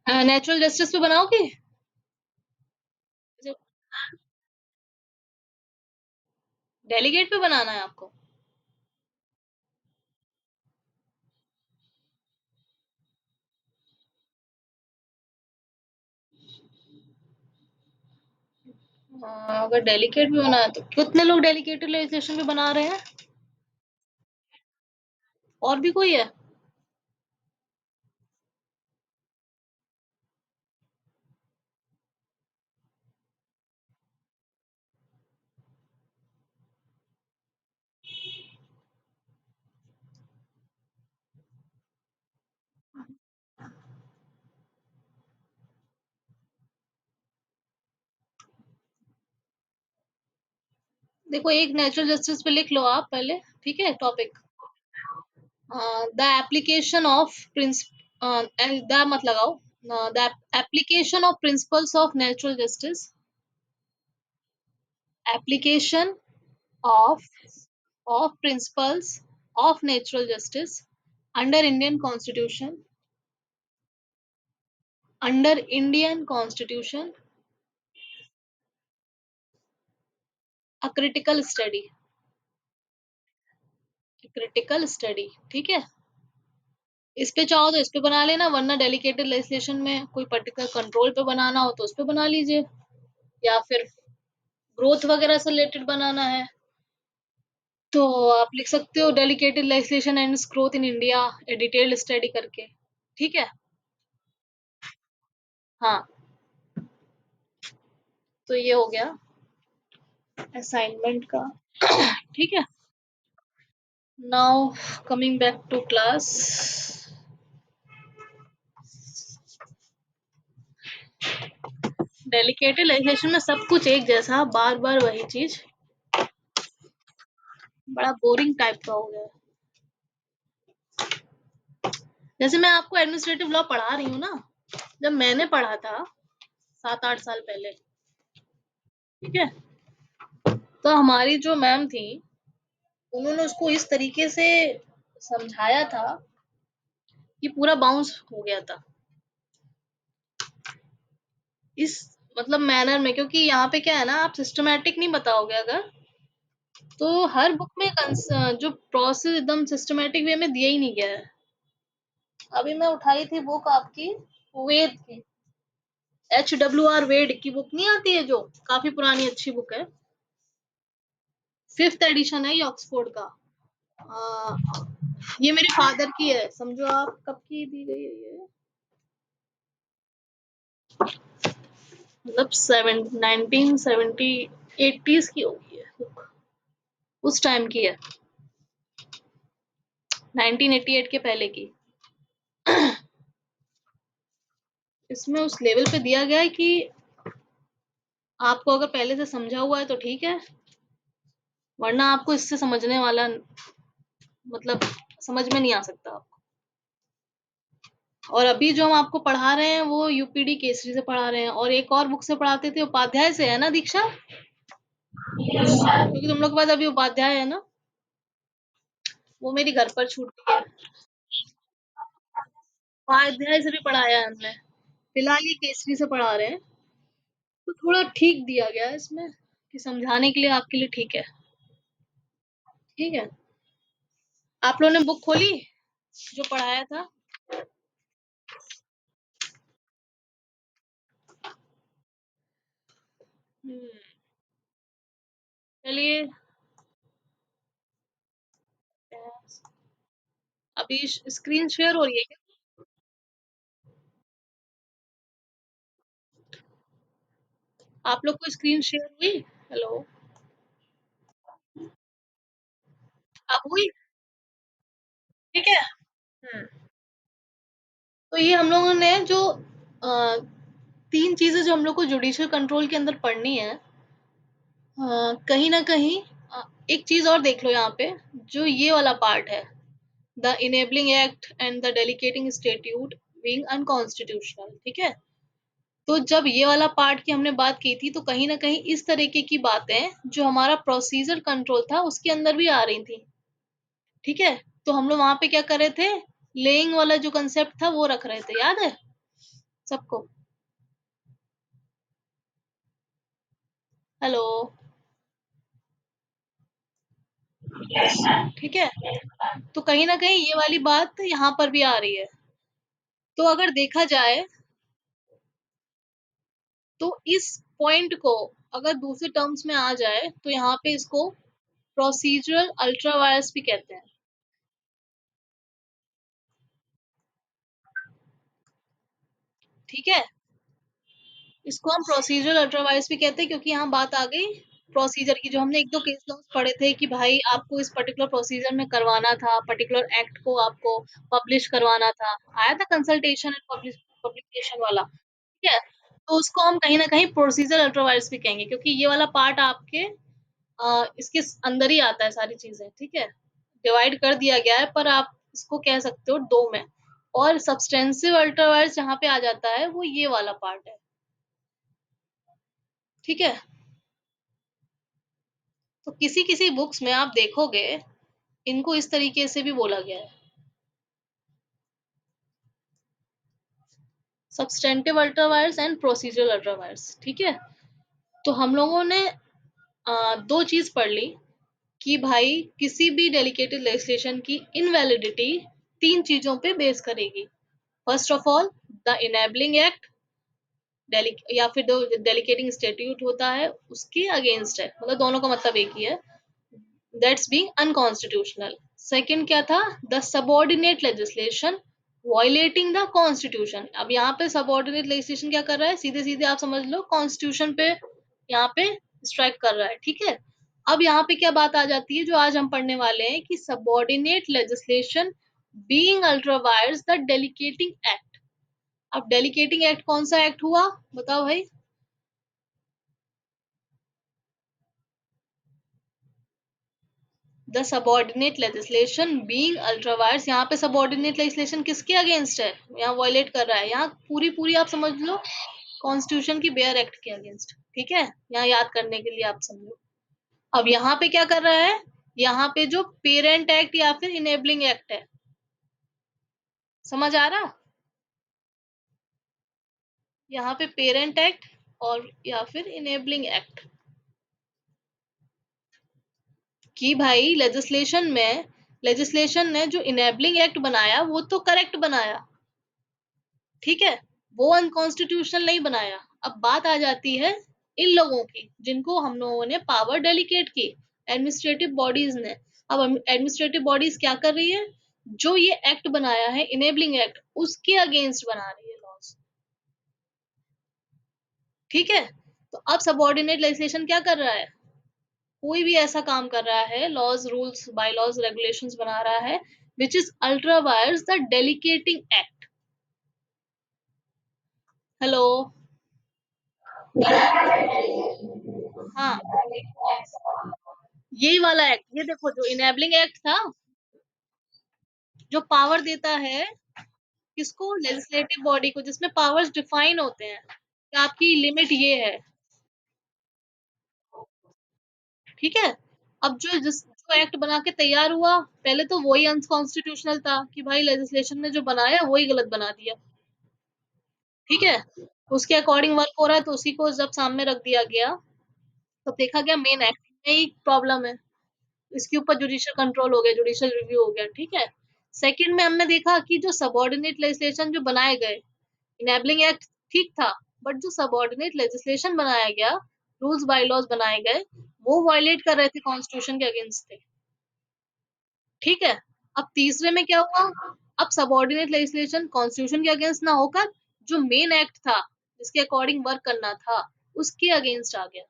Natural justice पे बनाओगे? Delegate पे बनाना है आपको? अगर डेलीगेट पे बनाना है तो कितने लोग डेलीगेट लेजिस्लेशन पे बना रहे हैं? और भी कोई है? देखो, एक नेचुरल जस्टिस पे लिख लो आप पहले, ठीक है, topic. The application of the मत लगाओ। The application of principles of natural justice. Application of principles of natural justice under Indian Constitution, a critical study, ठीक है। इस पे चाहो तो इस पे बना लेना, वरना डेलिकेटेड लेजिस्लेशन में कोई पर्टिकुलर कंट्रोल पे बनाना हो तो उस पे बना लीजिए, या फिर ग्रोथ वगैरह से रिलेटेड बनाना है तो आप लिख सकते हो delegated legislation and growth in India, a detailed study करके, ठीक है। हाँ, तो ये हो गया असाइनमेंट का, ठीक है। Now coming back to class, delegated legislation में सब कुछ एक जैसा, बार बार वही चीज, बड़ा बोरिंग टाइप का हो गया। जैसे मैं आपको एडमिनिस्ट्रेटिव लॉ पढ़ा रही हूँ ना, जब मैंने पढ़ा था 7-8 साल पहले, ठीक है, तो हमारी जो मैम थी, उन्होंने उसको इस तरीके से समझाया था कि पूरा बाउंस हो गया था इस मतलब मैनर में, क्योंकि यहाँ पे क्या है ना, आप सिस्टमैटिक नहीं बताओगे अगर, तो हर बुक में जो प्रोसेस एकदम सिस्टमैटिक वे में दिया ही नहीं गया है। अभी मैं उठाई थी बुक आपकी, वेद की, HWR वेड की बुक नहीं आती है जो, काफी पुरानी अच्छी बुक है, 5th एडिशन है ये ऑक्सफोर्ड का। ये मेरे फादर की है, समझो आप कब की दी गई है ये, मतलब 1970 80s की होगी ये बुक, उस टाइम की है, 1988 के पहले की। इसमें उस लेवल पे दिया गया है कि आपको अगर पहले से समझा हुआ है तो ठीक है, वरना आपको इससे समझने वाला मतलब समझ में नहीं आ सकता आपको। और अभी जो हम आपको पढ़ा रहे हैं वो यूपीडी केसरी से पढ़ा रहे हैं, और एक और बुक से पढ़ाते थे, उपाध्याय से, है ना दीक्षा? क्योंकि तुम लोग के पास अभी उपाध्याय है ना, वो मेरी घर पर छूट गई है। उपाध्याय से भी पढ़ाया है हमने, फिलहाल ये केसरी से पढ़ा रहे हैं, तो थोड़ा ठीक दिया गया है इसमें कि समझाने के लिए आपके लिए ठीक है, ठीक है। आप लोगों ने बुक खोली जो पढ़ाया था? हम्म, चलिए, अभी स्क्रीन शेयर हो रही है क्या? आप लोग को स्क्रीन शेयर हुई? हेलो? अब हुई? ठीक है। तो ये हम लोगों ने जो 3 चीजें जो हम लोग को जुडिशियल कंट्रोल के अंदर पढ़नी है, कहीं ना कहीं एक चीज और देख लो यहाँ पे, जो ये वाला पार्ट है, the enabling act and the delegating statute being unconstitutional, ठीक है। तो जब ये वाला पार्ट की हमने बात की थी, तो कहीं न कहीं इस तरीके की बातें जो हमारा प्रोसीजर कंट्रोल था, उसके अंदर भी आ रही थी। ठीक है? तो हम लोग वहाँ पे क्या कर रहे थे, लेइंग वाला जो कांसेप्ट था वो रख रहे थे, याद है सबको? हेलो, ठीक है? तो कहीं न कहीं ये वाली बात यहाँ पर भी आ रही है। तो अगर देखा जाए, तो इस पॉइंट को अगर दूसरे टर्म्स में आ जाए, तो यहाँ पे इसको प्रोसीजरल अल्ट्रा वायरस भी कहते हैं। ठीक है? इसको हम प्रोसीजरल अल्ट्रावायलेंस भी कहते हैं, क्योंकि यहाँ बात आ गई प्रोसीजर की। जो हमने 1-2 केस लॉस पढ़े थे कि भाई आपको इस पर्टिकुलर प्रोसीजर में करवाना था, पर्टिकुलर एक्ट को आपको पब्लिश करवाना था। आया था कंसल्टेशन एंड पब्लिकेशन वाला, ठीक है? तो उसको हम कहीं न कहीं प्रोसीजरल अल्ट्रावायलेंस भी कहेंगे, क्योंकि ये वाला पार्ट आपके इसके अंदर ही आता है सारी चीज़ें, ठीक है? डिवाइड कर दिया गया है, पर आप इसको कह सकते हो 2 में। और सब्सटेंसिव अल्ट्रावायलेंस जहाँ पे आ जाता है, वो ये वाला पार्ट है। ठीक है? तो किसी-किसी बुक्स में आप देखोगे, इनको इस तरीके से भी बोला गया है, substantive ultra vires and procedural ultra vires, ठीक है? तो हम लोगों ने 2 चीज़ पढ़ ली कि भाई किसी भी डेलीगेटेड लेजिस्लेशन की इनवैलिडिटी 3 चीज़ों पे बेस करेगी। First of all, the enabling act, या फिर जो डेलीगेटिंग स्टैट्यूट होता है, उसके अगेंस्ट है, मतलब दोनों का मतलब एक ही है, दैट्स बीइंग अनकॉन्स्टिट्यूशनल। सेकंड क्या था? The subordinate legislation violating the constitution. अब यहाँ पे सबऑर्डिनेट लेजिस्लेशन क्या कर रहा है? सीधे सीधे आप समझ लो कॉन्स्टिट्यूशन पे यहाँ पे स्ट्राइक कर रहा है, ठीक है? अब यहाँ पे क्या बात आ जाती है जो आज हम पढ़ने वाले हैं, कि subordinate legislation being ultra vires the delegating act. अब डेलीगेटिंग एक्ट कौन सा एक्ट हुआ, बताओ भाई? The subordinate legislation being ultra vires. यहाँ पे सबऑर्डिनेट लेजिस्लेशन किसके अगेंस्ट है, यहाँ वायलेट कर रहा है? यहाँ पूरी पूरी आप समझ लो कॉन्स्टिट्यूशन की बेयर एक्ट के अगेंस्ट, ठीक है? यहाँ याद करने के लिए आप समझो। अब यहाँ पे क्या कर रहा है? यहाँ पे जो पेरेंट एक्ट या फिर इनेबलिंग एक्ट है, समझ आ रहा? यहाँ पे पेरेंट एक्ट और या फिर इनेबलिंग एक्ट, कि भाई लेजिस्लेशन ने जो इनेबलिंग एक्ट बनाया वो तो करेक्ट बनाया, ठीक है? वो अनकॉन्स्टिट्यूशनल नहीं बनाया। अब बात आ जाती है इन लोगों की, जिनको हम लोगों ने पावर डेलीगेट की, एडमिनिस्ट्रेटिव बॉडीज ने। अब एडमिनिस्ट्रेटिव बॉडीज क्या कर रही है? जो ये एक्ट बनाया है, इनेबलिंग एक्ट, उसके अगेंस्ट बना रही है लॉज, ठीक है? तो अब सबऑर्डिनेट लेजिस्लेशन क्या कर रहा है? कोई भी ऐसा काम कर रहा है, laws, rules, bylaws, regulations बना रहा है, which is ultra vires the delegating act. Hello? हाँ, यही वाला एक्ट, ये देखो जो इनेबलिंग एक्ट था, जो पावर देता है किसको? लेजिस्लेटिव बॉडी को, जिसमें पावर्स डिफाइन होते हैं कि आपकी लिमिट ये है, ठीक है? अब जो एक्ट बना के तैयार हुआ, पहले तो वही अनकॉन्स्टिट्यूशनल था कि भाई लेजिस्लेशन ने जो बनाया वही गलत बना दिया, ठीक है? उसके अकॉर्डिंग वर्क हो रहा है, तो उसी को जब सामने रख दिया गया, तो देखा गया मेन एक्ट में ही प्रॉब्लम है। इसके ऊपर जुडिशियल कंट्रोल हो गया, जुडिशियल रिव्यू हो गया, ठीक है? सेकंड में हमने देखा कि जो सबऑर्डिनेट लेजिस्लेशन जो बनाए गए, इनेबलिंग एक्ट ठीक था, बट जो सबऑर्डिनेट लेजिस्लेशन बनाया गया, रूल्स बाय लॉज बनाए गए, वो वायलेट कर रहे थे, कॉन्स्टिट्यूशन के अगेंस्ट थे, ठीक है? अब तीसरे में क्या हुआ? अब सबऑर्डिनेट लेजिस्लेशन कॉन्स्टिट्यूशन के अगेंस्ट ना होकर जो मेन एक्ट था, जिसके अकॉर्डिंग वर्क करना था, उसके अगेंस्ट आ गया,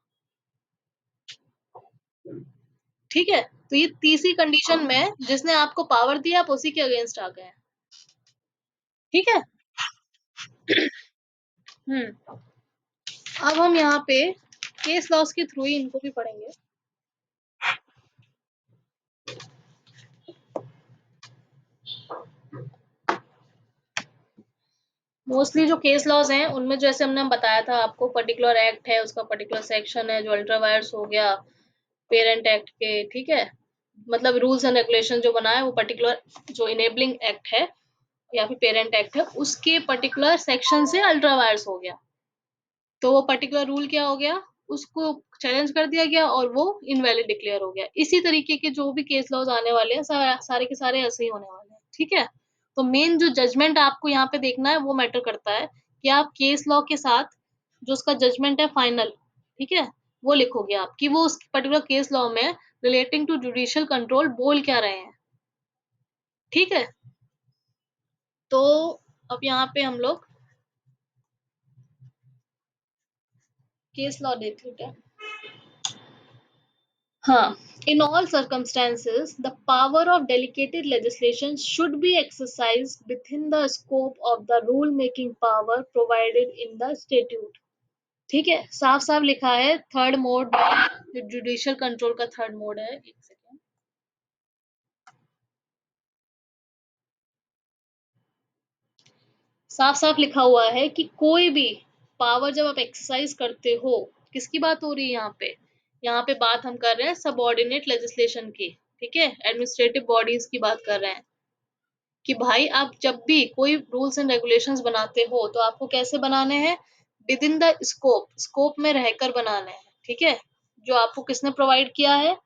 ठीक है? तो ये तीसरी कंडीशन में जिसने आपको पावर दिया, आप उसी के अगेंस्ट आ गए हैं, ठीक है? हम्म। अब हम यहाँ पे केस लॉस के थ्रू ही इनको भी पढ़ेंगे। मोस्टली जो केस लॉज हैं उनमें जैसे हमने बताया था आपको, पर्टिकुलर एक्ट है, उसका पर्टिकुलर सेक्शन है, जो अल्ट्रा वायर्स हो गया पेरेंट एक्ट के, ठीक है, मतलब रूल्स एंड रेगुलेशन जो बना है वो पर्टिकुलर जो इनेबलिंग एक्ट है या फिर पेरेंट एक्ट है उसके पर्टिकुलर सेक्शन से अल्ट्रा वायर्स हो गया, तो वो पर्टिकुलर रूल क्या हो गया, उसको चैलेंज कर दिया गया और वो इनवैलिड डिक्लेयर हो गया। इसी तरीके के जो भी केस लॉज आने वाले हैं सारे के सारे ऐसे ही होने वाले हैं, ठीक है। तो मेन जो जजमेंट आपको यहाँ पे देखना है वो मैटर करता है कि आप केस लॉ के साथ जो उसका जजमेंट है फाइनल, ठीक है, वो लिखोगे आप कि वो उस पर्टिकुलर केस लॉ में रिलेटिंग टू जुडिशियल कंट्रोल बोल क्या रहे हैं, ठीक है। तो अब यहाँ पे हम लोग केस लॉ देखते हैं। हाँ, in all circumstances, the power of delegated legislation should be exercised within the scope of the rule-making power provided in the statute. ठीक है, साफ साफ लिखा है थर्ड मोड, जो जुडिशियल कंट्रोल का थर्ड मोड है, एक सेकेंड, साफ साफ लिखा हुआ है कि कोई भी पावर जब आप एक्सरसाइज करते हो, किसकी बात हो रही है यहाँ पे बात हम कर रहे हैं सबऑर्डिनेट लेजिस्लेशन की, ठीक है, एडमिनिस्ट्रेटिव बॉडीज की बात कर रहे हैं कि भाई आप जब भी कोई रूल्स एंड रेगुलेशंस बनाते हो तो आपको कैसे बनाने हैं, with in the scope, scope में रहकर बनाने हैं, ठीक है, जो आपको किसने प्रोवाइड किया है,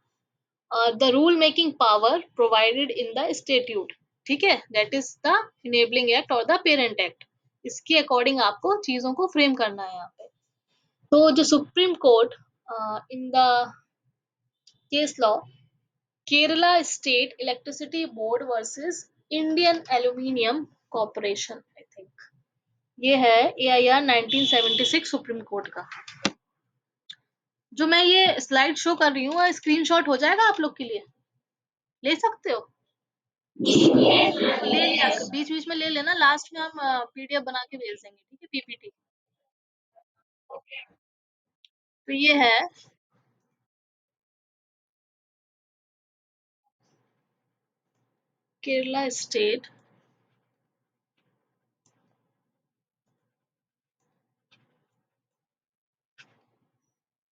the rule making power provided in the statute, ठीक है, that is the enabling act और द पेरेंट एक्ट, इसके अकॉर्डिंग आपको चीजों को फ्रेम करना है यहाँ पे। तो जो supreme court in the case law Kerala state electricity board versus Indian aluminium corporation, I think ये है AIR 1976 सुप्रीम कोर्ट का। जो मैं ये स्लाइड शो कर रही हूँ स्क्रीनशॉट हो जाएगा आप लोग के लिए, ले सकते हो, ले लिया बीच बीच में ले लेना, लास्ट में हम PDF बना के भेज देंगे, ठीक है, PPT। तो ये है Kerala state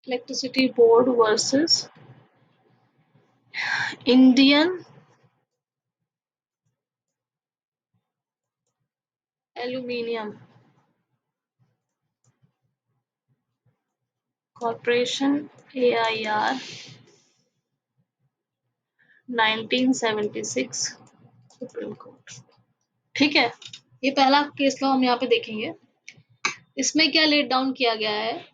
electricity board versus Indian aluminium corporation, AIR 1976 supreme court, ठीक है। ये पहला केस लॉ हम यहाँ पे देखेंगे। इसमें क्या लेट डाउन किया गया है,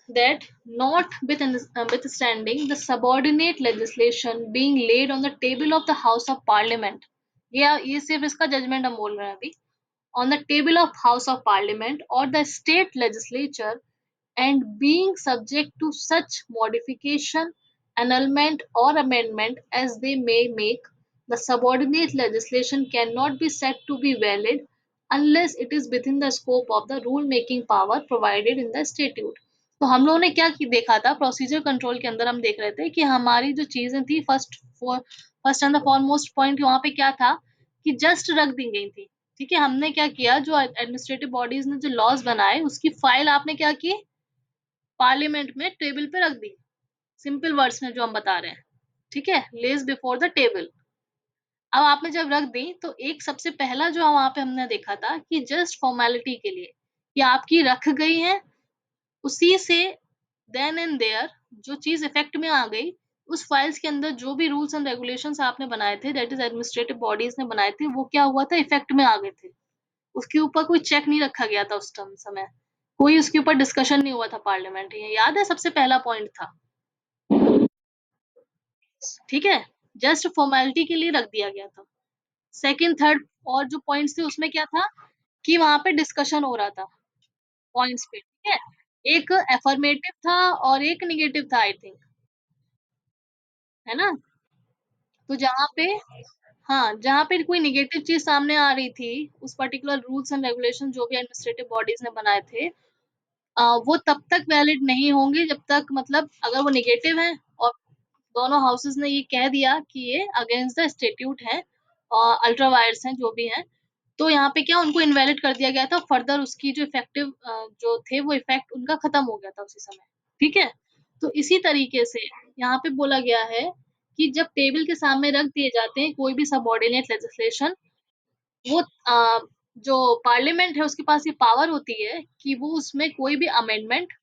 that not withstanding the subordinate legislation being laid on the table of the House of Parliament, ये सिर्फ इसका जजमेंट हम बोल रहे हैं अभी, on the table of House of Parliament or the state legislature and being subject to such modification, annulment, or amendment as they may make, the subordinate legislation cannot be said to be valid unless it is within the scope of the rule making power provided in the statute. तो हम लोगों ने क्या देखा था procedure control के अंदर, हम देख रहे थे कि हमारी जो चीजें थी first and the foremost point वहां पे क्या था कि जस्ट रख दी गई थी, ठीक है। हमने क्या किया, जो एडमिनिस्ट्रेटिव बॉडीज ने जो लॉज बनाए उसकी फाइल आपने क्या की, पार्लियामेंट में टेबल पे रख दी, सिंपल वर्ड्स में जो हम बता रहे हैं, ठीक है, लेस बिफोर द टेबल। अब आपने जब रख दी तो एक सबसे पहला जो वहां पे हमने देखा था कि जस्ट फॉर्मेलिटी के लिए कि आपकी रख गई है, उसी से देन एंड देयर जो चीज इफेक्ट में आ गई, उस फाइल्स के अंदर जो भी रूल्स एंड रेगुलेशंस आपने बनाए थे, दैट इज एडमिनिस्ट्रेटिव बॉडीज ने बनाए थे, वो क्या हुआ था, इफेक्ट में आ गए थे। उसके ऊपर कोई चेक नहीं रखा गया था उस समय, कोई उसके ऊपर डिस्कशन नहीं हुआ था पार्लियामेंट, ये याद है सबसे पहला पॉइंट था, ठीक है, जस्ट फॉर्मेलिटी के लिए रख दिया गया था। सेकंड थर्ड और जो पॉइंट्स थे उसमें क्या था कि वहां पे डिस्कशन हो रहा था पॉइंट्स पे, ठीक है, एक एफर्मेटिव था और एक निगेटिव था, आई थिंक, है ना। तो जहाँ पे, हाँ, जहाँ पे कोई निगेटिव चीज सामने आ रही थी, उस पर्टिकुलर रूल्स एंड रेगुलेशन जो भी एडमिनिस्ट्रेटिव बॉडीज ने बनाए थे, वो तब तक वैलिड नहीं होंगे जब तक, मतलब अगर वो निगेटिव है और दोनों हाउसेस ने ये कह दिया कि ये अगेंस्ट द स्टेट्यूट है और अल्ट्रा वायर्स हैं जो भी हैं, तो यहाँ पे क्या उनको इनवैलिड कर दिया गया था, फर्दर उसकी जो इफेक्टिव जो थे वो इफेक्ट उनका खत्म हो गया था उसी समय, ठीक है। तो इसी तरीके से यहाँ पे बोला गया है कि जब टेबल के सामने रख दिए जाते हैं कोई भी सबऑर्डिनेट लेजिस्लेशन, वो जो पार्लियामेंट है उसके पास ये पावर होती है कि वो उसमें कोई भी अमेंडमेंट,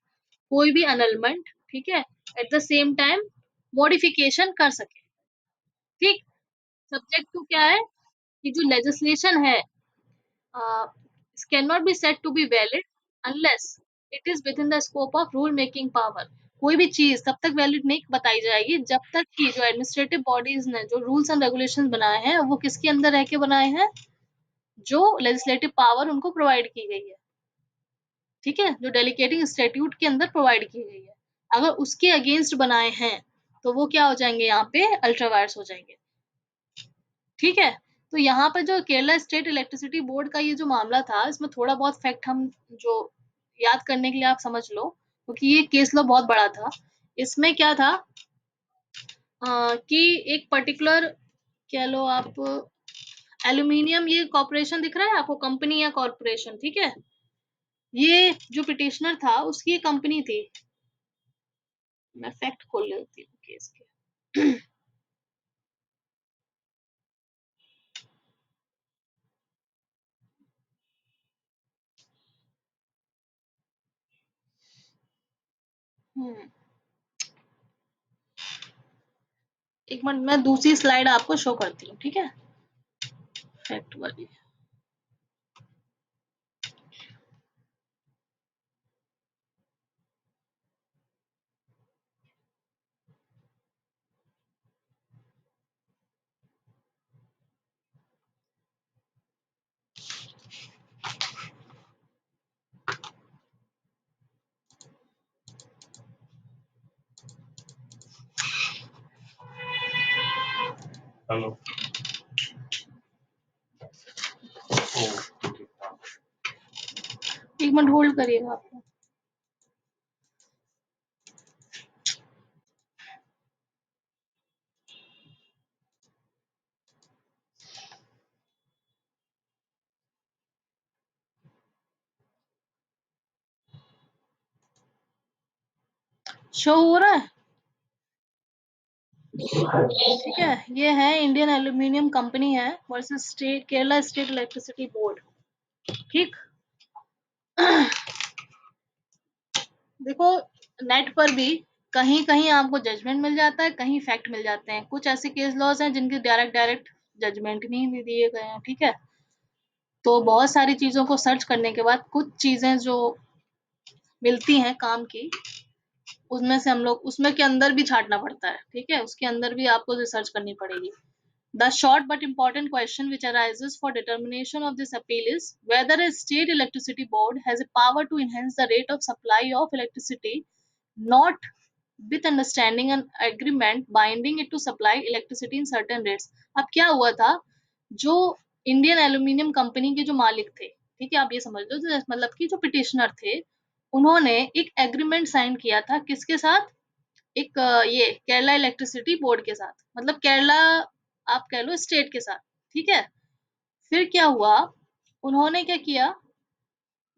कोई भी अनलमेंट, ठीक है, at the same time modification कर सके, ठीक। सब्जेक्ट टू क्या है कि जो लेजिस्लेशन है can not be said to be valid unless it is within the scope of rule making power. कोई भी चीज तब तक वैलिड नहीं बताई जाएगी जब तक कि जो एडमिनिस्ट्रेटिव बॉडीज ने जो रूल्स एंड रेगुलेशंस बनाए हैं वो किसके अंदर रह के बनाए हैं, जो लेजिस्लेटिव पावर उनको प्रोवाइड की गई है, ठीक है, जो डेलीगेटिंग स्टैट्यूट के अंदर प्रोवाइड की गई है। अगर उसके अगेंस्ट बनाए हैं तो वो क्या हो जाएंगे, यहाँ पे अल्ट्रा वायर्स हो जाएंगे, ठीक है। तो यहाँ पर जो केरला स्टेट इलेक्ट्रिसिटी बोर्ड का ये जो मामला था, इसमें थोड़ा बहुत फैक्ट हम जो याद करने के लिए आप समझ लो, क्योंकि ये केस लो बहुत बड़ा था। इसमें क्या था कि एक पर्टिकुलर कह लो आप एल्यूमिनियम, ये कॉर्पोरेशन दिख रहा है आपको, कंपनी या कॉर्पोरेशन, ठीक है। ये जो पिटिशनर था उसकी कंपनी थी, मैं फैक्ट खोल लेती हूँ केस के। हम्म, एक मिनट मैं दूसरी स्लाइड आपको शो करती हूँ, ठीक है, फैक्ट वाली। हेलो। एक मिनट होल्ड करिएगा आप। शो हो रहा है, ठीक है। ये है इंडियन एल्यूमिनियम कंपनी है versus state Kerala state electricity board, ठीक। देखो नेट पर भी कहीं कहीं आपको जजमेंट मिल जाता है, कहीं फैक्ट मिल जाते हैं। कुछ ऐसे केस लॉज हैं जिनके डायरेक्ट डायरेक्ट जजमेंट नहीं दिए गए हैं, ठीक है। तो बहुत सारी चीजों को सर्च करने के बाद कुछ चीजें जो मिलती हैं काम की, उसमें से हम लोग उसमें के अंदर भी छांटना पड़ता है, ठीक है, उसके अंदर भी आपको रिसर्च करनी पड़ेगी। The short but important question which arises for determination of this appeal is whether a state electricity board has a power to enhance the rate of supply of electricity, not with understanding an agreement binding it to supply electricity in certain rates। अब क्या हुआ था, जो Indian aluminium company के जो मालिक थे, ठीक है, आप ये समझ लो, मतलब कि जो पिटिशनर थे, उन्होंने एक एग्रीमेंट साइन किया था किसके साथ, एक ये केरला इलेक्ट्रिसिटी बोर्ड के साथ, मतलब केरला आप कह लो स्टेट के साथ, ठीक है। फिर क्या हुआ, उन्होंने क्या किया,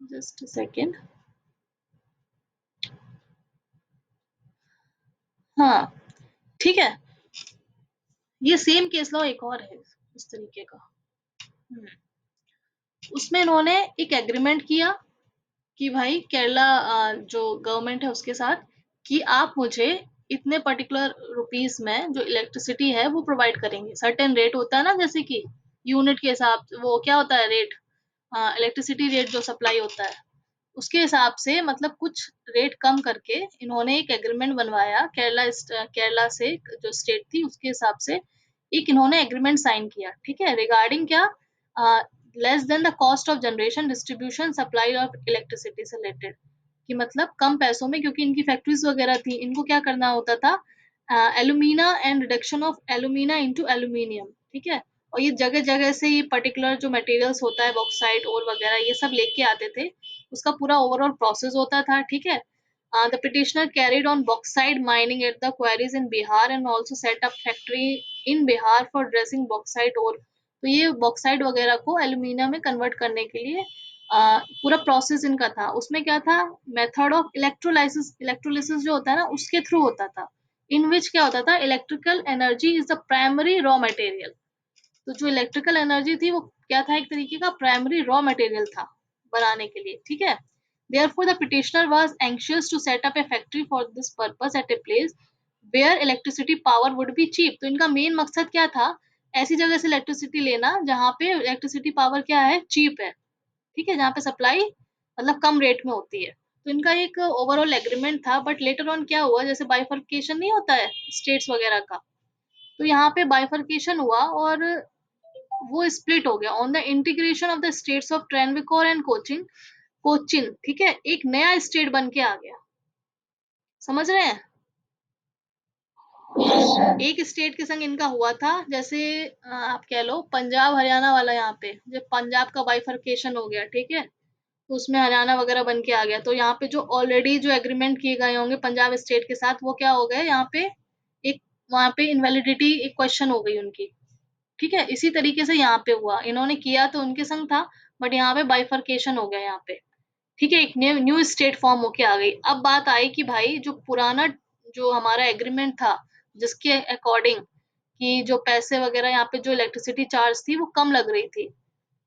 जस्ट सेकेंड, हाँ, ठीक है। ये सेम केस लो एक और है इस तरीके का। हम्म, उसमें इन्होंने एक एग्रीमेंट किया कि भाई केरला जो गवर्नमेंट है उसके साथ, कि आप मुझे इतने पर्टिकुलर रुपीस में जो इलेक्ट्रिसिटी है वो प्रोवाइड करेंगे। सर्टेन रेट होता है ना, जैसे कि यूनिट के हिसाब, वो क्या होता है रेट, इलेक्ट्रिसिटी रेट जो सप्लाई होता है उसके हिसाब से, मतलब कुछ रेट कम करके इन्होंने एक एग्रीमेंट बनवाया केरला से, जो स्टेट थी उसके हिसाब से एक इन्होंने एग्रीमेंट साइन किया, ठीक है, रिगार्डिंग क्या, less than the cost of generation distribution supply of electricity से रिलेटेड, कि मतलब कम पैसों में, क्योंकि इनकी फैक्ट्रीज वगैरह थी, इनको क्या करना होता था, alumina and reduction of alumina into aluminium, ठीक है। और ये जगह जगह से ये पर्टिकुलर जो मटेरियल्स होता है बॉक्साइट और वगैरह ये सब लेके आते थे, उसका पूरा ओवरऑल प्रोसेस होता था, ठीक है। The petitioner carried on bauxite mining at the quarries in Bihar and also set up factory in Bihar for dressing bauxite ore। तो ये बॉक्साइट वगैरह को एल्यूमीनियम में कन्वर्ट करने के लिए पूरा प्रोसेस इनका था। उसमें क्या था, मेथड ऑफ इलेक्ट्रोलाइसिस, इलेक्ट्रोलिसिस जो होता है ना उसके थ्रू होता था। इन विच क्या होता था, electrical energy is the primary raw material. तो जो इलेक्ट्रिकल एनर्जी थी वो क्या था, एक तरीके का प्राइमरी रॉ मटेरियल था बनाने के लिए, ठीक है। Therefore, the petitioner was anxious to set up a factory for this purpose at a place where electricity power would be cheap. तो इनका मेन मकसद क्या था, ऐसी जगह से इलेक्ट्रिसिटी लेना जहाँ पे इलेक्ट्रिसिटी पावर क्या है, चीप है, ठीक है, जहाँ पे सप्लाई मतलब कम रेट में होती है। तो इनका एक ओवरऑल एग्रीमेंट था, बट लेटर ऑन क्या हुआ, जैसे बाइफर्केशन नहीं होता है स्टेट्स वगैरह का, तो यहाँ पे बाइफर्केशन हुआ और वो स्प्लिट हो गया on the integration of the states of Travancore and Cochin. Cochin, ठीक है, एक नया स्टेट बन के आ गया। समझ रहे हैं? एक स्टेट के संग इनका हुआ था, जैसे आप कह लो पंजाब हरियाणा वाला, यहाँ पे जब पंजाब का बाइफर्केशन हो गया, ठीक है, तो उसमें हरियाणा वगैरह बन के आ गया। तो यहाँ पे जो ऑलरेडी जो एग्रीमेंट किए गए होंगे पंजाब स्टेट के साथ, वो क्या हो गए यहाँ पे, एक वहां पे इनवैलिडिटी एक क्वेश्चन हो गई उनकी, ठीक है। इसी तरीके से यहाँ पे हुआ, इन्होंने किया तो उनके संग था, बट यहाँ पे बाइफर्केशन हो गया यहाँ पे, ठीक है, एक न्यू न्यू स्टेट फॉर्म होके आ गई। अब बात आई कि भाई जो पुराना जो हमारा एग्रीमेंट था, जिसके अकॉर्डिंग कि जो पैसे वगैरह यहाँ पे जो इलेक्ट्रिसिटी चार्ज थी वो कम लग रही थी,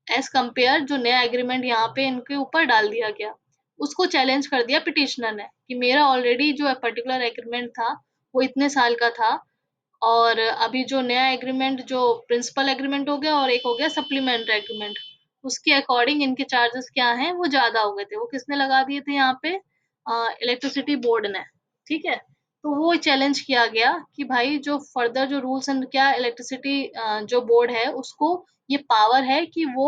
एज कंपेयर जो नया एग्रीमेंट यहाँ पे इनके ऊपर डाल दिया गया, उसको चैलेंज कर दिया पिटिशनर ने कि मेरा ऑलरेडी जो पर्टिकुलर एग्रीमेंट था वो इतने साल का था, और अभी जो नया एग्रीमेंट जो प्रिंसिपल एग्रीमेंट हो गया और एक हो गया सप्लीमेंट्री एग्रीमेंट, उसके अकॉर्डिंग इनके चार्जेस क्या हैं वो ज्यादा हो गए थे। वो किसने लगा दिए थे यहाँ पे, इलेक्ट्रिसिटी बोर्ड ने, ठीक है। तो वो चैलेंज किया गया कि भाई जो फर्दर जो रूल्स एंड क्या इलेक्ट्रिसिटी जो बोर्ड है उसको ये पावर है कि वो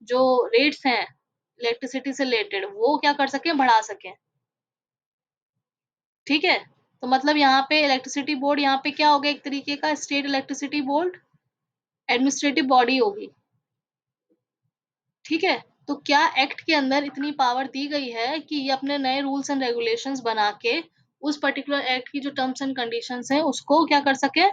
जो रेट्स हैं इलेक्ट्रिसिटी से रिलेटेड वो क्या कर सके, बढ़ा सके, ठीक है। तो मतलब यहाँ पे इलेक्ट्रिसिटी बोर्ड यहाँ पे क्या हो गया, एक तरीके का state electricity board administrative body होगी, ठीक है। तो क्या एक्ट के अंदर इतनी पावर दी गई है कि ये अपने नए रूल्स एंड रेगुलेशंस बना के उस पर्टिकुलर एक्ट की जो टर्म्स एंड कंडीशंस हैं उसको क्या कर सके,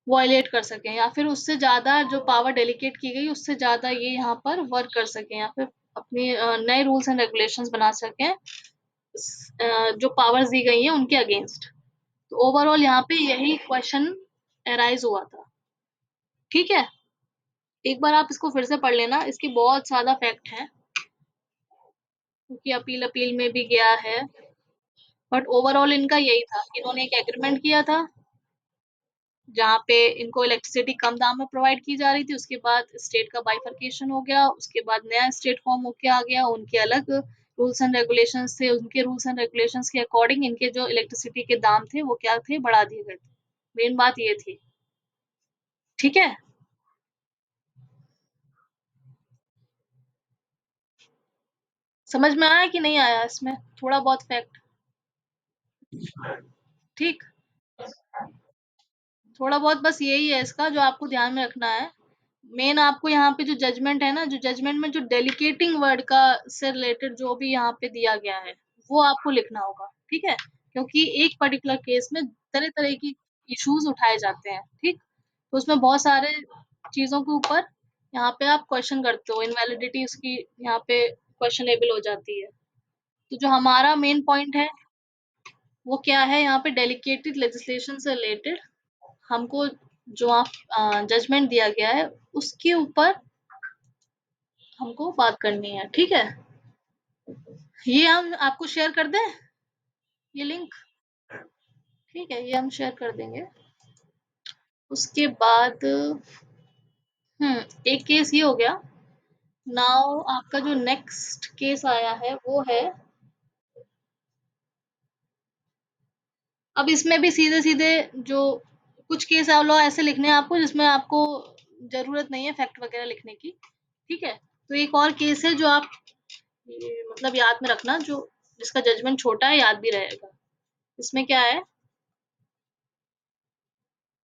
वायलेट कर सकें, या फिर उससे ज्यादा जो पावर डेलीकेट की गई उससे ज्यादा ये यहाँ पर वर्क कर सकें, या फिर अपनी नए रूल्स एंड रेगुलेशंस बना सकें जो पावर्स दी गई हैं उनके अगेंस्ट। तो ओवरऑल यहाँ पे यही क्वेश्चन अराइज हुआ था, ठीक है। एक बार आप इसको फिर से पढ़ लेना, इसके बहुत ज्यादा फैक्ट हैं, क्योंकि अपील अपील में भी गया है, बट ओवरऑल इनका यही था कि इन्होंने एक एग्रीमेंट किया था जहाँ पे इनको इलेक्ट्रिसिटी कम दाम में प्रोवाइड की जा रही थी। उसके बाद स्टेट का बाइफर्केशन हो गया, उसके बाद नया स्टेट फॉर्म होके आ गया, उनके अलग रूल्स एंड रेगुलेशंस थे, उनके रूल्स एंड रेगुलेशंस के अकॉर्डिंग इनके जो इलेक्ट्रिसिटी के दाम थे वो क्या थे, बढ़ा दिए गए थे। मेन बात ये थी, ठीक है। समझ में आया कि नहीं आया, इसमें थोड़ा बहुत फैक्ट, ठीक। थोड़ा बहुत बस यही है इसका जो आपको ध्यान में रखना है। मेन आपको यहाँ पे जो जजमेंट है ना, जो जजमेंट में जो डेलिकेटिंग वर्ड का से रिलेटेड जो भी यहाँ पे दिया गया है वो आपको लिखना होगा, ठीक है। क्योंकि एक पर्टिकुलर केस में तरह तरह की इश्यूज उठाए जाते हैं, ठीक। तो उसमें बहुत सारे चीजों के ऊपर यहाँ पे आप क्वेश्चन करते हो, इनवैलिडिटी उसकी यहाँ पे क्वेश्चनेबल हो जाती है। तो जो हमारा मेन पॉइंट है वो क्या है, यहाँ पे डेलिकेटेड लेजिस्लेशन से रिलेटेड हमको जो आप जजमेंट दिया गया है उसके ऊपर हमको बात करनी है, ठीक है। ये हम आपको शेयर कर दें, ये लिंक, ठीक है, ये हम शेयर कर देंगे। उसके बाद एक केस ये हो गया। नाउ आपका जो नेक्स्ट केस आया है वो है, अब इसमें भी सीधे सीधे जो कुछ केस लो ऐसे लिखने हैं आपको जिसमें आपको जरूरत नहीं है फैक्ट वगैरह लिखने की, ठीक है। तो एक और केस है जो आप ये मतलब याद में रखना, जो जिसका जजमेंट छोटा है याद भी रहेगा। इसमें क्या है,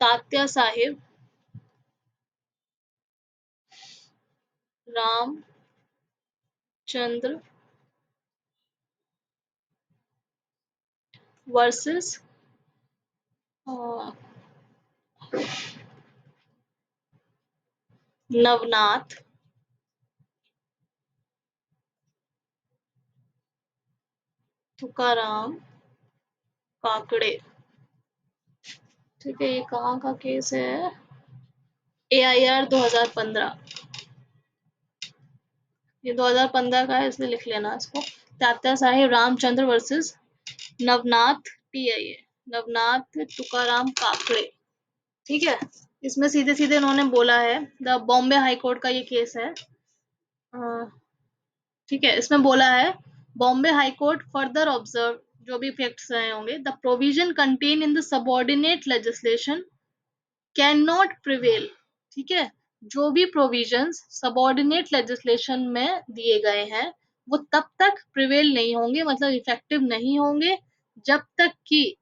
तात्या साहिब रामचंद्र वर्सेस नवनाथ तुकाराम काकड़े। ठीक है, ये कहाँ का केस है? AIR 2015। ये 2015 का है, इसलिए लिख लेना इसको। तात्या साहेब रामचंद्र वर्सेस नवनाथ TIA, नवनाथ तुकाराम काकड़े। ठीक है, इसमें सीधे सीधे इन्होंने बोला है, द बॉम्बे हाई कोर्ट का ये केस है। ठीक है, इसमें बोला है, Bombay high court further observe, जो भी फैक्ट्स रहे होंगे, the provision contain in the subordinate legislation can not prevail. ठीक है, जो भी प्रोविजंस सबॉर्डिनेट लेजिस्लेशन में दिए गए हैं वो तब तक प्रिवेल नहीं होंगे, मतलब इफेक्टिव नहीं होंगे, जब तक कि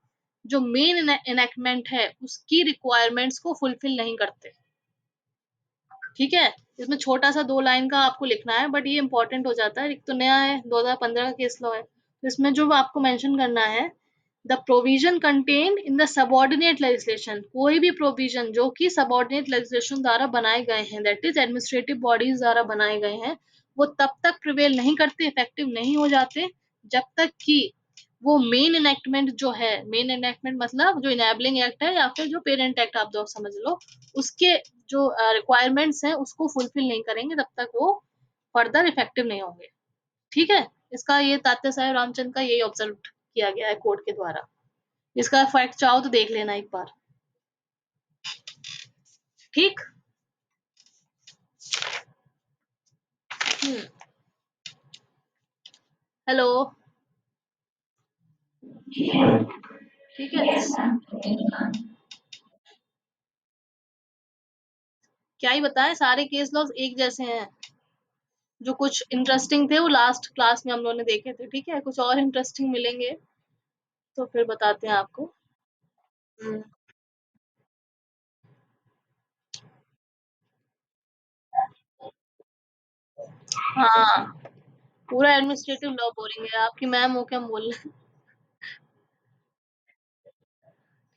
जो मेन इनेक्टमेंट है उसकी रिक्वायरमेंट्स को फुलफिल नहीं करते। ठीक है, इसमें छोटा सा 2 लाइन का आपको लिखना है, बट ये इंपॉर्टेंट हो जाता है, एक तो नया है, 2015 का केस लॉ है, तो इसमें जो आपको मेंशन करना है, the provision contained in the subordinate legislation, कोई भी प्रोविजन जो कि सबॉर्डिनेट लेजिस्लेशन द्वारा बनाए गए हैं, दैट इज एडमिनिस्ट्रेटिव बॉडीज द्वारा बनाए गए हैं, वो तब तक प्रिवेल नहीं करते, इफेक्टिव नहीं हो जाते, जब तक कि वो मेन इनेक्टमेंट जो है, मेन इनेक्टमेंट मतलब जो इनेबलिंग एक्ट है या फिर जो पेरेंट एक्ट आप लोग समझ लो, उसके जो रिक्वायरमेंट्स हैं उसको फुलफिल नहीं करेंगे, तब तक वो फर्दर इफेक्टिव नहीं होंगे। ठीक है, इसका ये तात्या साहेब रामचंद्र का यही ऑब्जर्व किया गया है कोर्ट के द्वारा। इसका फैक्ट चाहो तो देख लेना एक बार। ठीक। हेलो। ठीक है, क्या ही बताएं, सारे केस लॉज एक जैसे हैं। जो कुछ इंटरेस्टिंग थे वो लास्ट क्लास में हम लोगों ने देखे थे, ठीक है, कुछ और इंटरेस्टिंग मिलेंगे तो फिर बताते हैं आपको। हम्म, हाँ, पूरा एडमिनिस्ट्रेटिव लॉ बोलेंगे, आपकी मैम हो क्या हम बोल रहे हैं।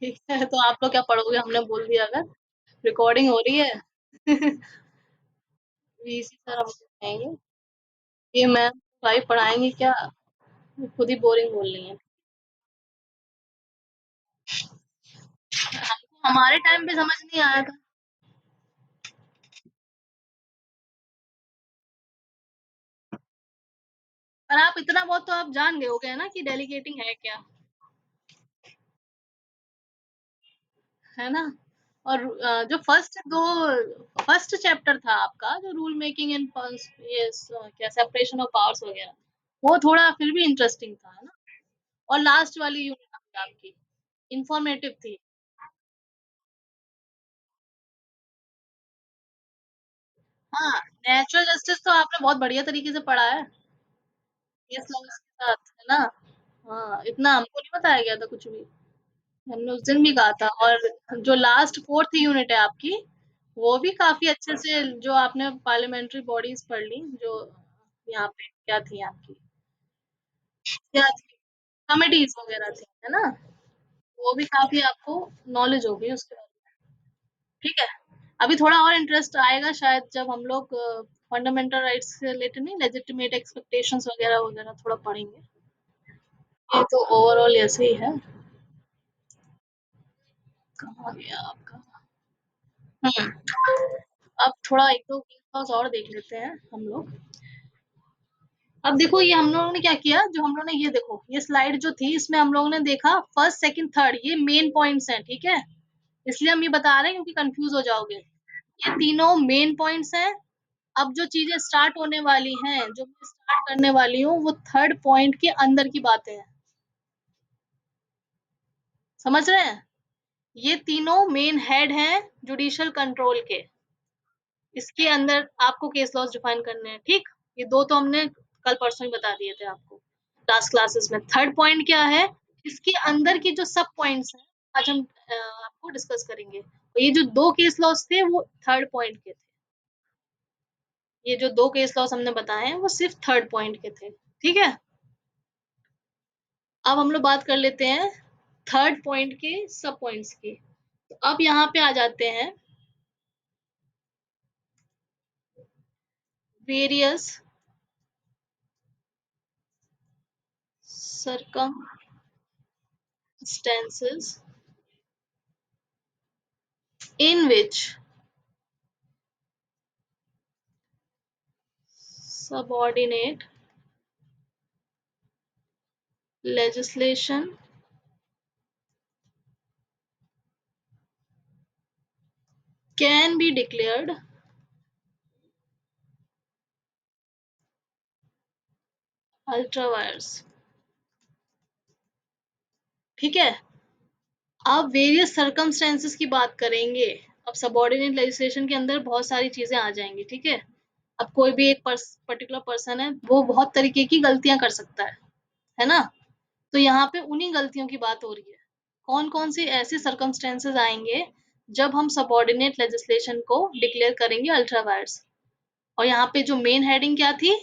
ठीक है, तो आप लोग क्या पढ़ोगे, हमने बोल दिया अगर। रिकॉर्डिंग हो रही है। VC सर हमको बताएंगे, ये मैम भाई पढ़ाएंगे क्या, खुद ही बोरिंग बोल रही है। हमारे टाइम पे समझ नहीं आया था। पर आप इतना बहुत तो आप जान गए हो गए ना कि डेलीगेटिंग है क्या, है ना। और जो फर्स्ट चैप्टर था आपका, जो रूल मेकिंग एंड ये क्या सेपरेशन ऑफ पावर्स वगैरह, वो थोड़ा फिर भी इंटरेस्टिंग था, है ना। और लास्ट वाली यूनिट आपकी इंफॉर्मेटिव थी। हाँ, नेचुरल जस्टिस तो आपने बहुत बढ़िया तरीके से पढ़ा है, केस लॉस के साथ, है ना। हाँ, इतना हमको नहीं बताया गया था कुछ भी, हमने उस दिन भी कहा था। और जो लास्ट फोर्थ यूनिट है आपकी, वो भी काफी अच्छे से, जो आपने पार्लियामेंट्री बॉडीज पढ़ ली, जो यहाँ पे क्या थी आपकी, क्या थी, कमिटीज वगैरह थी, है ना, वो भी काफी आपको नॉलेज होगी उसके बारे में। ठीक है, अभी थोड़ा और इंटरेस्ट आएगा शायद जब हम लोग फंडामेंटल राइट्स से रिलेटेड, नहीं, लेजिटिमेट एक्सपेक्टेशंस वगैरह वगैरह थोड़ा पढ़ेंगे। ये तो ओवरऑल ऐसे ही है। कहाँ गया आपका। अब थोड़ा एक दो केस और देख लेते हैं हम लोग। अब देखो, ये हम लोगों ने क्या किया, जो हम लोगों ने, ये देखो, ये स्लाइड जो थी इसमें हम लोगों ने देखा फर्स्ट सेकंड थर्ड, ये मेन पॉइंट्स हैं, ठीक है, इसलिए हम ये बता रहे हैं क्योंकि कंफ्यूज हो जाओगे। ये तीनों मेन पॉइंट्स हैं। अब जो चीजें स्टार्ट होने वाली हैं, जो मैं स्टार्ट करने वाली हूँ, वो थर्ड पॉइंट के अंदर की बातें हैं, समझ रहे हैं। ये तीनों मेन हेड हैं जुडिशियल कंट्रोल के, इसके अंदर आपको केस लॉस डिफाइन करने हैं, ठीक। ये दो तो हमने कल परसों ही बता दिए थे आपको लास्ट क्लासेस में। थर्ड पॉइंट क्या है, इसके अंदर की जो सब पॉइंट्स हैं, आज हम आपको डिस्कस करेंगे। तो ये जो दो केस लॉस थे वो थर्ड पॉइंट के थे, ये जो दो केस लॉस हमने बताए हैं वो सिर्फ थर्ड पॉइंट के थे, ठीक है। अब हम लोग बात कर लेते हैं थर्ड पॉइंट के सब पॉइंट्स की। तो अब यहाँ पे आ जाते हैं various circumstances in which subordinate legislation can be declared ultra vires। ठीक है, अब वेरियस सर्कमस्टेंसेस की बात करेंगे। अब सबऑर्डिनेट लेजिस्लेशन के अंदर बहुत सारी चीजें आ जाएंगी। ठीक है, अब कोई भी एक पर्टिकुलर पर्सन है, वो बहुत तरीके की गलतियां कर सकता है ना। तो यहाँ पे उन्हीं गलतियों की बात हो रही है। कौन कौन से ऐसे सर्कमस्टेंसेस आएंगे जब हम सबऑर्डिनेट लेजिस्लेशन को डिक्लेयर करेंगे अल्ट्रा वायर्स। और यहाँ पे जो मेन हेडिंग क्या थी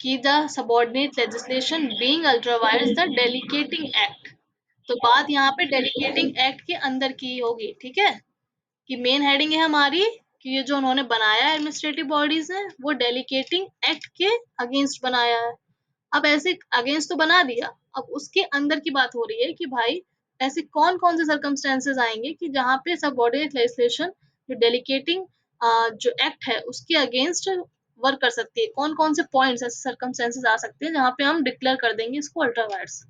कि the subordinate legislation being ultra vires the delegating act. तो बात यहाँ पे डेलीगेटिंग एक्ट के अंदर की होगी। ठीक है, कि मेन हेडिंग है हमारी कि ये जो उन्होंने बनाया है एडमिनिस्ट्रेटिव बॉडीज ने, वो डेलीगेटिंग एक्ट के अगेंस्ट बनाया है। अब ऐसे अगेंस्ट तो बना दिया, अब उसके अंदर की बात हो रही है कि भाई ऐसे कौन कौन से सर्कमस्टेंसेस आएंगे कि जहाँ पे सबऑर्डिनेट लेजिस्लेशन जो डेलीगेटिंग जो एक्ट है उसके अगेंस्ट वर्क कर सकती है। कौन कौन से पॉइंट्स ऐसे सर्कमस्टेंसेस आ सकते हैं जहाँ पे हम डिक्लेयर कर देंगे इसको अल्ट्रा वायर्स।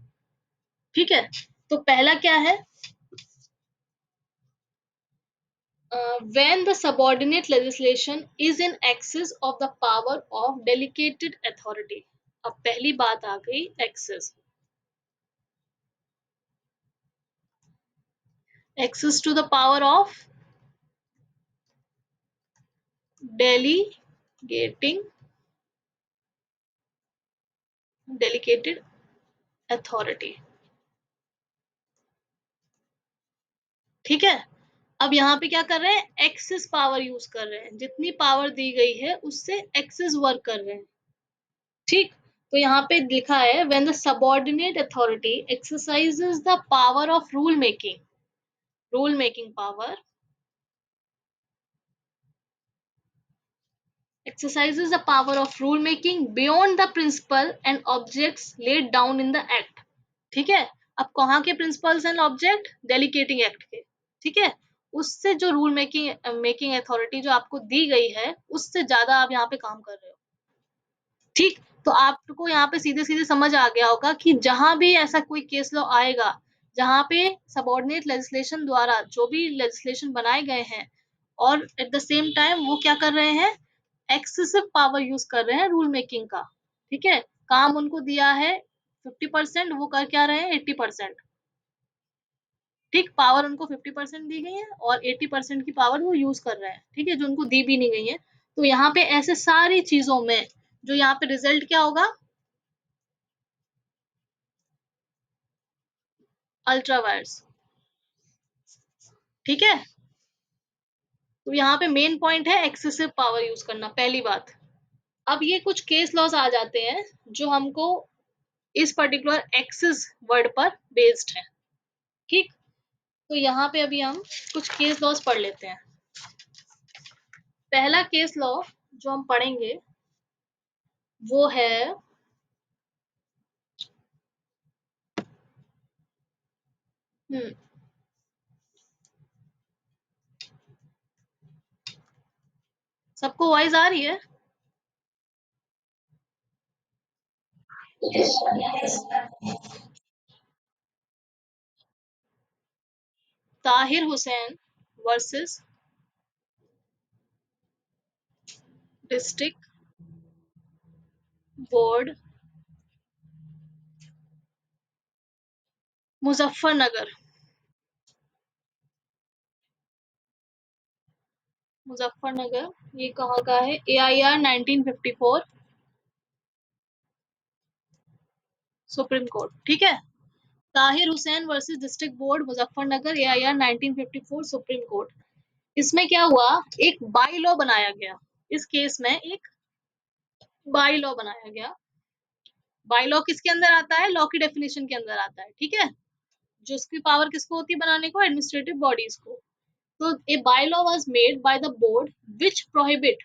ठीक है, तो पहला क्या है, when the subordinate legislation is in excess of the power of delegated authority। अब पहली बात आ गई excess, access to the power of delegating delegated authority। ठीक है, अब यहाँ पे क्या कर रहे हैं, एक्सेस पावर यूज कर रहे हैं, जितनी पावर दी गई है उससे एक्सेस वर्क कर रहे हैं। ठीक, तो यहाँ पे लिखा है when the subordinate authority exercises the power of rule making power exercises the power of rule making beyond the principle and objects laid down in the act। ठीक है, अब कहाँ के principles and object, delegating act के। ठीक है, उससे जो रूल मेकिंग अथॉरिटी जो आपको दी गई है उससे ज्यादा आप यहाँ पे काम कर रहे हो। ठीक, तो आपको यहाँ पे सीधे सीधे समझ आ गया होगा कि जहां भी ऐसा कोई केस लॉ आएगा जहां पे सबऑर्डिनेट लेजिस्लेशन द्वारा जो भी लेजिस्लेशन बनाए गए हैं और एट द सेम टाइम वो क्या कर रहे हैं, एक्सेसिव पावर यूज कर रहे हैं रूल मेकिंग का। ठीक है, काम उनको दिया है 50%, वो कर क्या रहे हैं 80%। ठीक, पावर उनको 50% दी गई है और 80% की पावर वो यूज कर रहे हैं। ठीक है, जो उनको दी भी नहीं गई है। तो यहाँ पे ऐसे सारी चीजों में जो यहाँ पे रिजल्ट क्या होगा, अल्ट्रा वायर्स। ठीक है, तो यहाँ पे मेन पॉइंट है एक्सेसिव पावर यूज करना, पहली बात। अब ये कुछ केस लॉज आ जाते हैं जो हमको इस पर्टिकुलर एक्सेस वर्ड पर बेस्ड है। ठीक, तो यहाँ पे अभी हम कुछ केस लॉज पढ़ लेते हैं। पहला केस लॉ जो हम पढ़ेंगे वो है हम्म सबको वॉइस आ रही है? Tahir Hussain versus district board Muzaffarnagar. Muzaffarnagar, ये कहाँ का है, AIR 1954 सुप्रीम कोर्ट। ठीक है, Tahir Hussain versus district board Muzaffarnagar, AIR 1954 supreme court. इसमें क्या हुआ, एक बाई लॉ बनाया गया। इस केस में एक बाई लॉ बनाया गया। बाई लॉ किसके अंदर आता है, लॉ की डेफिनेशन के अंदर आता है। ठीक है, जो इसकी पावर किसको होती है बनाने को, एडमिनिस्ट्रेटिव बॉडीज को। तो a bylaw was made by the board which prohibit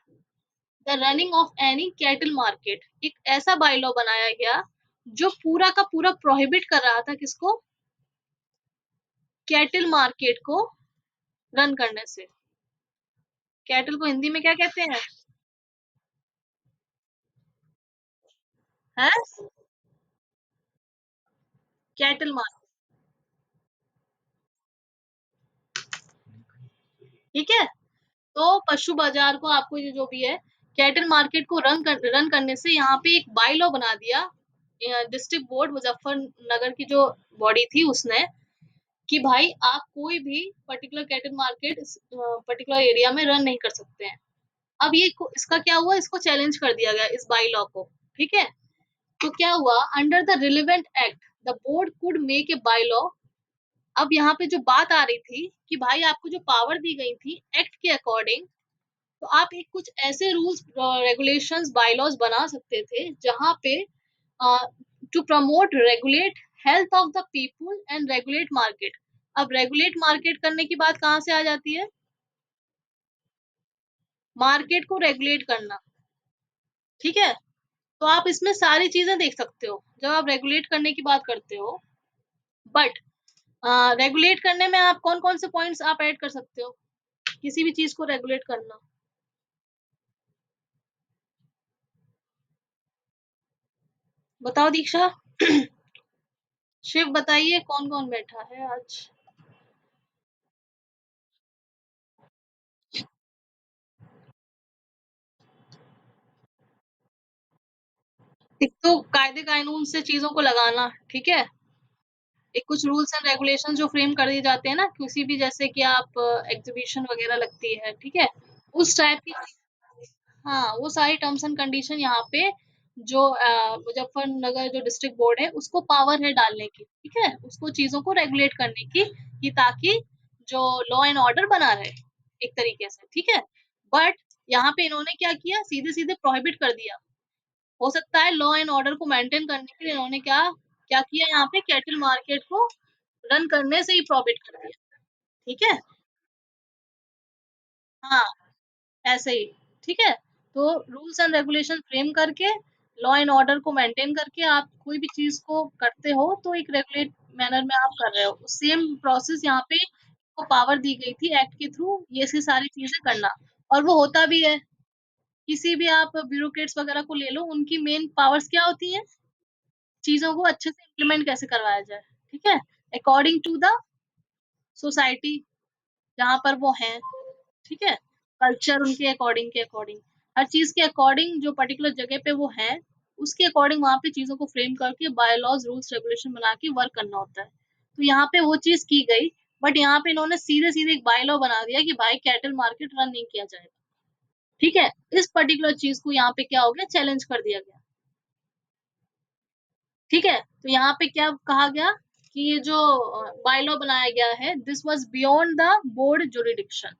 the running of any cattle market, एक ऐसा बाय लॉ बनाया गया जो पूरा का पूरा प्रोहिबिट कर रहा था किसको, कैटल मार्केट को रन करने से। कैटल को हिंदी में क्या कहते हैं? कैटल मार्केट, ठीक है। तो पशु बाजार को आपको ये जो भी है कैटल मार्केट को रन करने से यहाँ पे एक बाय लॉ बना दिया डिस्ट्रिक्ट बोर्ड मुजफ्फरनगर की जो बॉडी थी उसने, कि भाई आप कोई भी particular cattle market particular area में रन नहीं कर सकते हैं। अब ये इसका क्या हुआ, इसको चैलेंज कर दिया गया इस बाई लॉ को, ठीक है। तो क्या हुआ, under the relevant act the board could make a by law. अब यहाँ पे जो बात आ रही थी कि भाई आपको जो पावर दी गई थी एक्ट के अकॉर्डिंग, तो आप एक कुछ ऐसे रूल्स रेगुलेशंस बायलॉज बना सकते थे जहां पे to promote regulate health of the people and regulate market. अब रेगुलेट मार्केट करने की बात कहाँ से आ जाती है, मार्केट को रेगुलेट करना, ठीक है। तो आप इसमें सारी चीजें देख सकते हो जब आप रेगुलेट करने की बात करते हो। बट रेगुलेट करने में आप कौन कौन से पॉइंट्स आप ऐड कर सकते हो, किसी भी चीज को रेगुलेट करना, बताओ दीक्षा। शिव बताइए कौन कौन बैठा है आज। एक तो कायदे कानून से चीजों को लगाना, ठीक है। एक कुछ रूल्स एंड रेगुलेशन जो फ्रेम कर दिए जाते हैं ना किसी भी, जैसे कि आप एग्जीबिशन वगैरह लगती है, ठीक है, उस टाइप की। हाँ, वो सारी टर्म्स एंड कंडीशन यहाँ पे जो मुजफ्फरनगर जो डिस्ट्रिक्ट बोर्ड है उसको पावर है डालने की, ठीक है, उसको चीजों को रेगुलेट करने की, कि ताकि जो लॉ एंड ऑर्डर बना रहे एक तरीके से, ठीक है। बट यहाँ पे इन्होंने क्या किया, सीधे सीधे प्रोहिबिट कर दिया। हो सकता है लॉ एंड ऑर्डर को मेंटेन करने के लिए इन्होंने क्या क्या किया, यहाँ पे कैटल मार्केट को रन करने से ही प्रोहिबिट कर दिया, ठीक है। हाँ, ऐसे ही, ठीक है। तो रूल्स एंड रेगुलेशन फ्रेम करके लॉ एंड ऑर्डर को मेंटेन करके आप कोई भी चीज को करते हो तो एक रेगुलेट मैनर में आप कर रहे हो, सेम प्रोसेस यहाँ पे को पावर दी गई थी एक्ट के थ्रू ये सी सारी चीजें करना, और वो होता भी है। किसी भी आप ब्यूरोक्रेट्स वगैरह को ले लो, उनकी मेन पावर्स क्या होती हैं, चीजों को अच्छे से इम्प्लीमेंट कैसे करवाया जाए, ठीक है, अकॉर्डिंग टू द सोसाइटी जहाँ पर वो हैं, ठीक है, कल्चर उनके अकॉर्डिंग के अकॉर्डिंग, हर चीज के अकॉर्डिंग जो पर्टिकुलर जगह पे वो है उसके अकॉर्डिंग वहां पे चीजों को फ्रेम करके बायलॉज रूल्स रेगुलेशन बना के वर्क करना होता है। तो यहाँ पे वो चीज की गई, बट यहाँ पे इन्होंने सीधे सीधे एक बायलॉ बना दिया कि भाई कैटल मार्केट रन नहीं किया जाएगा, ठीक है। इस पर्टिकुलर चीज को यहाँ पे क्या हो गया, चैलेंज कर दिया गया, ठीक है। तो यहाँ पे क्या कहा गया कि ये जो बायलॉ बनाया गया है this was beyond the board jurisdiction,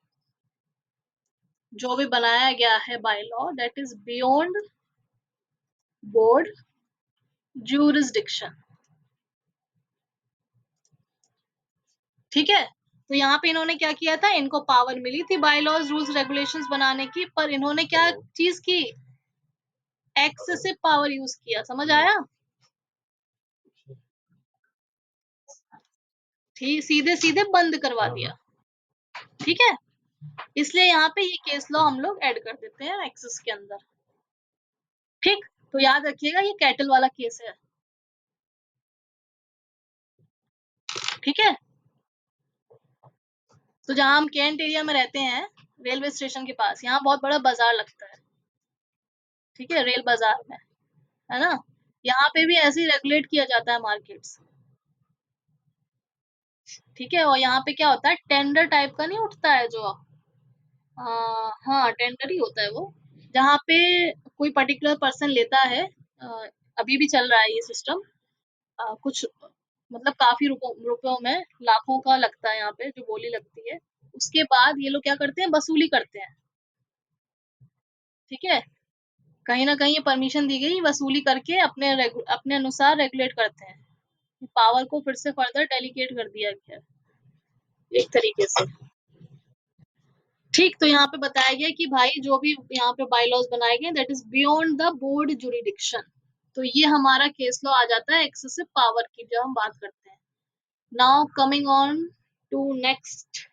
जो भी बनाया गया है by law that is beyond board jurisdiction, ठीक है। तो यहाँ पे इन्होंने क्या किया था, इनको पावर मिली थी बाय लॉज रूल्स रेगुलेशंस बनाने की, पर इन्होंने क्या चीज की, एक्सेसिव पावर यूज किया, समझ आया, ठीक, सीधे सीधे बंद करवा दिया, ठीक है। इसलिए यहाँ पे ये केस लॉ हम लोग ऐड कर देते हैं एक्सेस के अंदर, ठीक। तो याद रखिएगा ये कैटल वाला केस है, ठीक है। तो जहाँ हम कैंट एरिया में रहते हैं रेलवे स्टेशन के पास, यहाँ बहुत बड़ा बाजार लगता है, ठीक है, रेल बाजार में, है ना। यहाँ पे भी ऐसे ही रेगुलेट किया जाता है मार्केट्स, ठीक है। और यहाँ पे क्या होता है, टेंडर टाइप का नहीं उठता है जो हाँ टेंडर ही होता है वो, जहाँ पे कोई पर्टिकुलर पर्सन लेता है, अभी भी चल रहा है ये सिस्टम, कुछ मतलब काफी रुपयों में लाखों का लगता है यहाँ पे जो बोली लगती है, उसके बाद ये लोग क्या करते हैं, वसूली करते हैं, ठीक है। कहीं ना कहीं ये परमिशन दी गई, वसूली करके अपने अनुसार रेगुलेट करते हैं, पावर को फिर से फर्दर डेलीकेट कर दिया गया एक तरीके से। ठीक, तो यहाँ पे बताया गया कि भाई जो भी यहाँ पे बायलॉज बनाए गए that is beyond the board jurisdiction. तो ये हमारा केस लॉ आ जाता है एक्सेसिव पावर की जब हम बात करते हैं। Now coming on to next,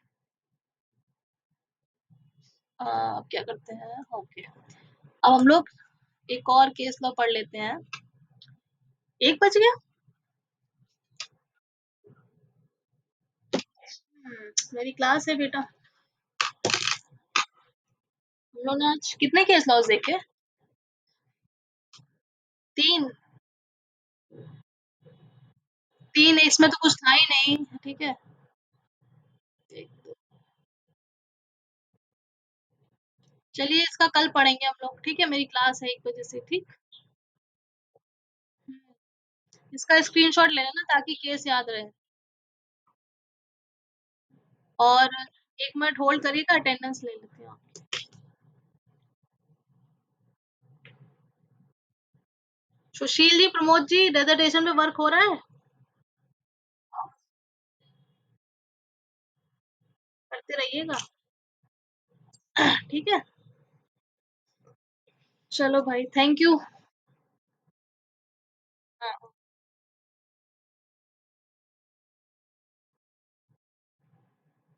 अब क्या करते हैं, ओके अब हम लोग एक और केस लॉ पढ़ लेते हैं। 1 बज गया। मेरी क्लास है बेटा। हम लोग ने आज कितने केस लॉज देखे? 3। 3 इसमें तो कुछ था ही नहीं, ठीक है। चलिए इसका कल पढ़ेंगे हम लोग, ठीक है, मेरी क्लास है 1 बजे से, ठीक। इसका स्क्रीनशॉट ले लेना ताकि केस याद रहे। और 1 मिनट होल्ड करिएगा, अटेंडेंस ले लेते हैं। सुशील जी, प्रमोद जी, डेजर्टेशन पे वर्क हो रहा है? करते रहिएगा, ठीक है। चलो भाई, थैंक यू।